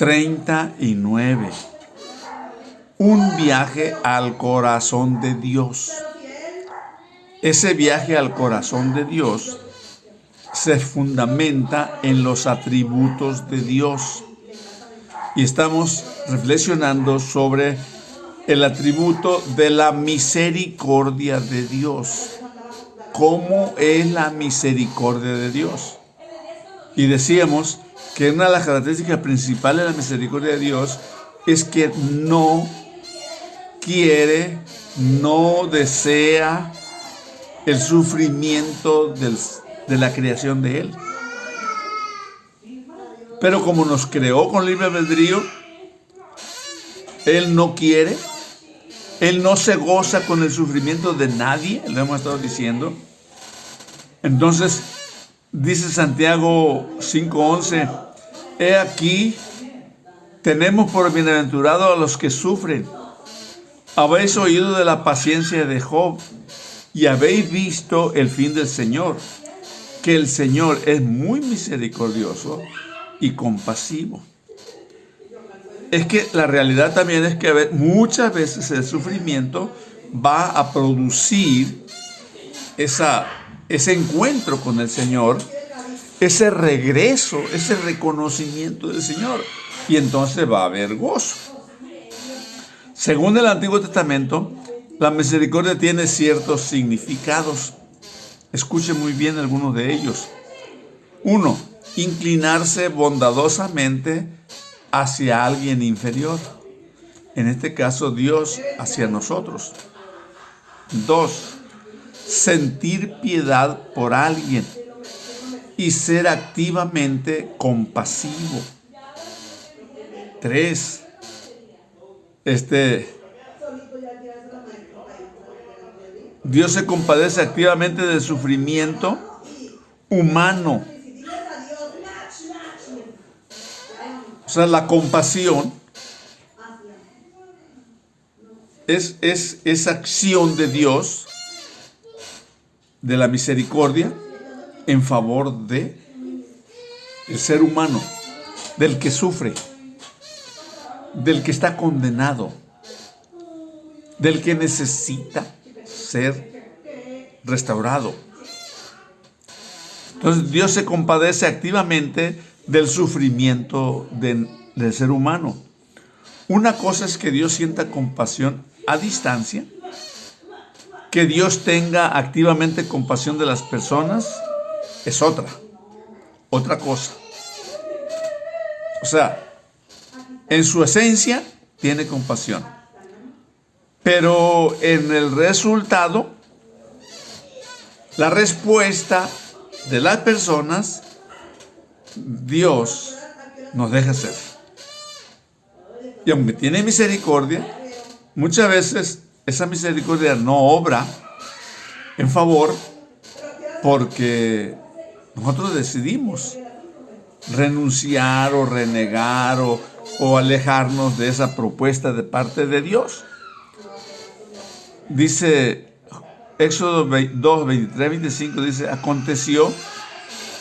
39. Un viaje al corazón de Dios. Ese viaje al corazón de Dios se fundamenta en los atributos de Dios. Y estamos reflexionando sobre el atributo de la misericordia de Dios. ¿Cómo es la misericordia de Dios? Y decíamos que una de las características principales de la misericordia de Dios es que no quiere, no desea el sufrimiento de la creación de Él. Pero como nos creó con libre albedrío, Él no quiere, Él no se goza con el sufrimiento de nadie, lo hemos estado diciendo. Entonces, dice Santiago 5:11, he aquí, tenemos por bienaventurados a los que sufren. Habéis oído de la paciencia de Job y habéis visto el fin del Señor, que el Señor es muy misericordioso y compasivo. Es que la realidad también es que muchas veces el sufrimiento va a producir ese encuentro con el Señor, ese regreso, ese reconocimiento del Señor. Y entonces va a haber gozo. Según el Antiguo Testamento, la misericordia tiene ciertos significados. Escuche muy bien algunos de ellos. 1. Inclinarse bondadosamente hacia alguien inferior. En este caso, Dios hacia nosotros. 2. Sentir piedad por alguien y ser activamente compasivo. 3. Dios se compadece activamente del sufrimiento humano. O sea, la compasión es esa acción de Dios, de la misericordia, en favor de el ser humano, del que sufre, del que está condenado, del que necesita ser restaurado. Entonces Dios se compadece activamente del sufrimiento del ser humano. Una cosa es que Dios sienta compasión a distancia, que Dios tenga activamente compasión de las personas, es otra cosa. O sea, en su esencia tiene compasión, pero en el resultado, la respuesta de las personas, Dios nos deja ser. Y aunque tiene misericordia, muchas veces esa misericordia no obra en favor porque nosotros decidimos renunciar o renegar o alejarnos de esa propuesta de parte de Dios. Dice Éxodo 2, 23, 25, dice, aconteció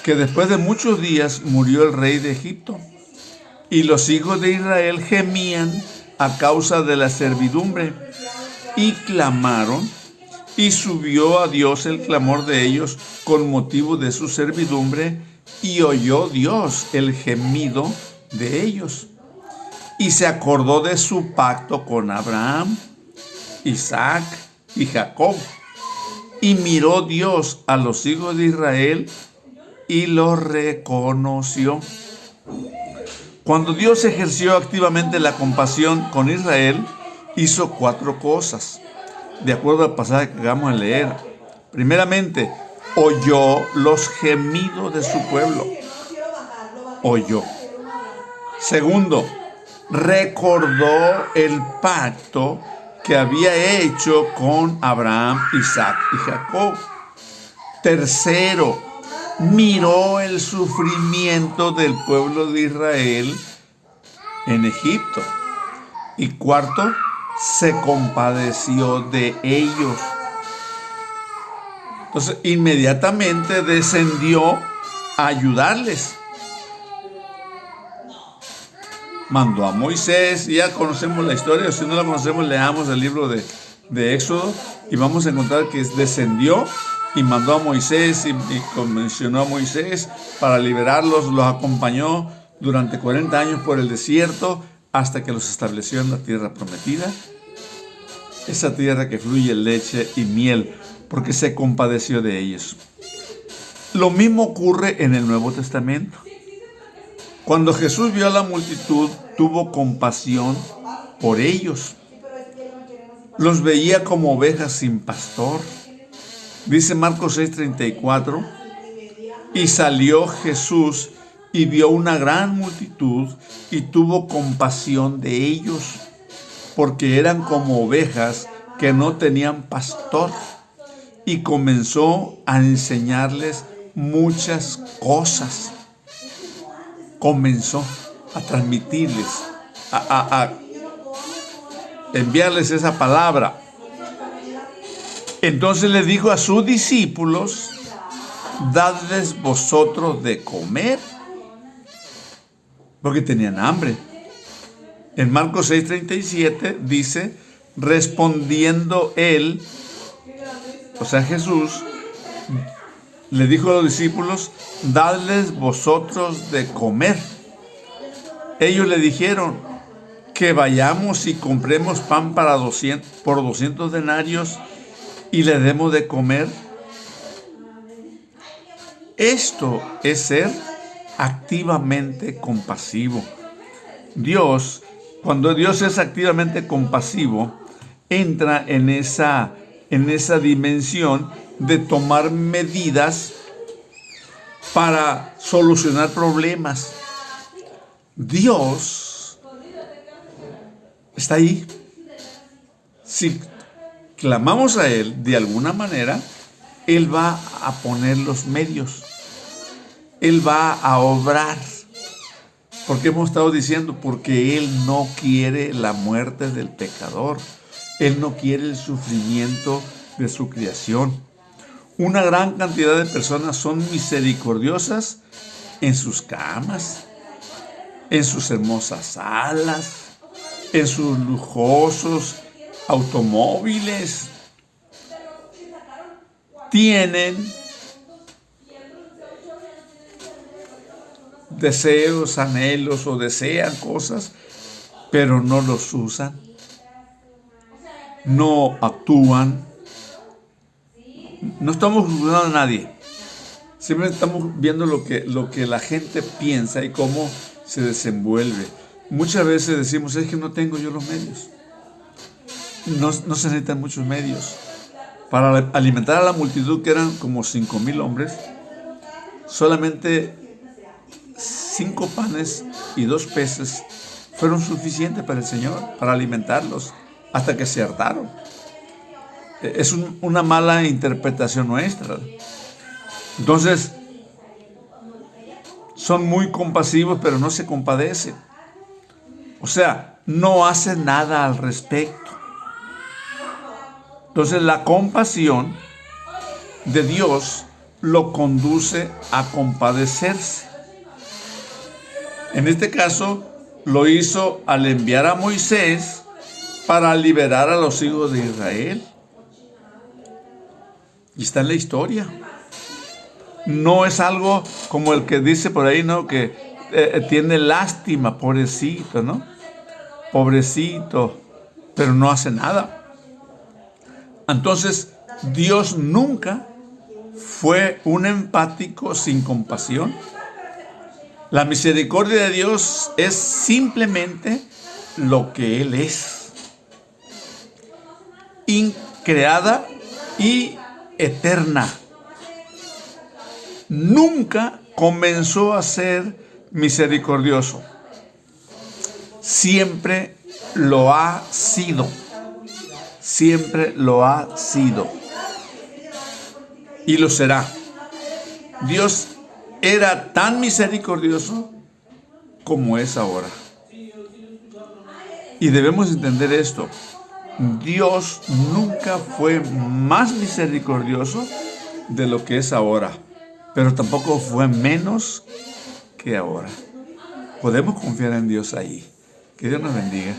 que después de muchos días murió el rey de Egipto y los hijos de Israel gemían a causa de la servidumbre y clamaron, y subió a Dios el clamor de ellos con motivo de su servidumbre, y oyó Dios el gemido de ellos. Y se acordó de su pacto con Abraham, Isaac y Jacob. Y miró Dios a los hijos de Israel y los reconoció. Cuando Dios ejerció activamente la compasión con Israel, hizo 4 cosas, de acuerdo al pasaje que acabamos de leer. Primeramente, oyó los gemidos de su pueblo. Oyó. Segundo, recordó el pacto que había hecho con Abraham, Isaac y Jacob. Tercero, miró el sufrimiento del pueblo de Israel en Egipto. Y cuarto, se compadeció de ellos. Entonces, inmediatamente descendió a ayudarles. mandó a Moisés, y ya conocemos la historia, o si no la conocemos, leamos el libro de Éxodo, y vamos a encontrar que descendió y mandó a Moisés y comisionó a Moisés para liberarlos, los acompañó durante 40 años por el desierto hasta que los estableció en la tierra prometida, esa tierra que fluye leche y miel, porque se compadeció de ellos. Lo mismo ocurre en el Nuevo Testamento. Cuando Jesús vio a la multitud, tuvo compasión por ellos. Los veía como ovejas sin pastor. Dice Marcos 6:34, y salió Jesús y vio una gran multitud y tuvo compasión de ellos, porque eran como ovejas que no tenían pastor, y comenzó a enseñarles muchas cosas. Comenzó a transmitirles, a enviarles esa palabra. Entonces le dijo a sus discípulos: dadles vosotros de comer, porque tenían hambre. En Marcos 6:37 dice: respondiendo él, o sea Jesús, le dijo a los discípulos: dadles vosotros de comer. Ellos le dijeron: que vayamos y compremos pan por 200 denarios y le demos de comer. Esto es ser activamente compasivo. Cuando Dios es activamente compasivo, entra en esa dimensión de tomar medidas para solucionar problemas. Dios está ahí. Si clamamos a Él de alguna manera, Él va a poner los medios. Él va a obrar. Porque hemos estado diciendo, porque Él no quiere la muerte del pecador. Él no quiere el sufrimiento de su creación. Una gran cantidad de personas son misericordiosas en sus camas, en sus hermosas salas, en sus lujosos automóviles. Tienen deseos, anhelos o desean cosas, pero no los usan, no actúan. No estamos juzgando a nadie, siempre estamos viendo lo que la gente piensa y cómo se desenvuelve. Muchas veces decimos: es que no tengo yo los medios. No se necesitan muchos medios. Para alimentar a la multitud, que eran como 5,000 hombres, solamente 5 panes y 2 peces fueron suficientes para el Señor, para alimentarlos, hasta que se hartaron. Es una mala interpretación nuestra. Entonces, son muy compasivos, pero no se compadecen. O sea, no hacen nada al respecto. Entonces, la compasión de Dios lo conduce a compadecerse. En este caso, lo hizo al enviar a Moisés para liberar a los hijos de Israel. Y está en la historia. No es algo como el que dice por ahí, ¿no? Que tiene lástima, pobrecito, ¿no? Pobrecito, pero no hace nada. Entonces, Dios nunca fue un empático sin compasión. La misericordia de Dios es simplemente lo que Él es. Increada y eterna. Nunca comenzó a ser misericordioso. Siempre lo ha sido. Siempre lo ha sido. Y lo será. Dios era tan misericordioso como es ahora. Y debemos entender esto. Dios nunca fue más misericordioso de lo que es ahora, pero tampoco fue menos que ahora. Podemos confiar en Dios ahí. Que Dios nos bendiga.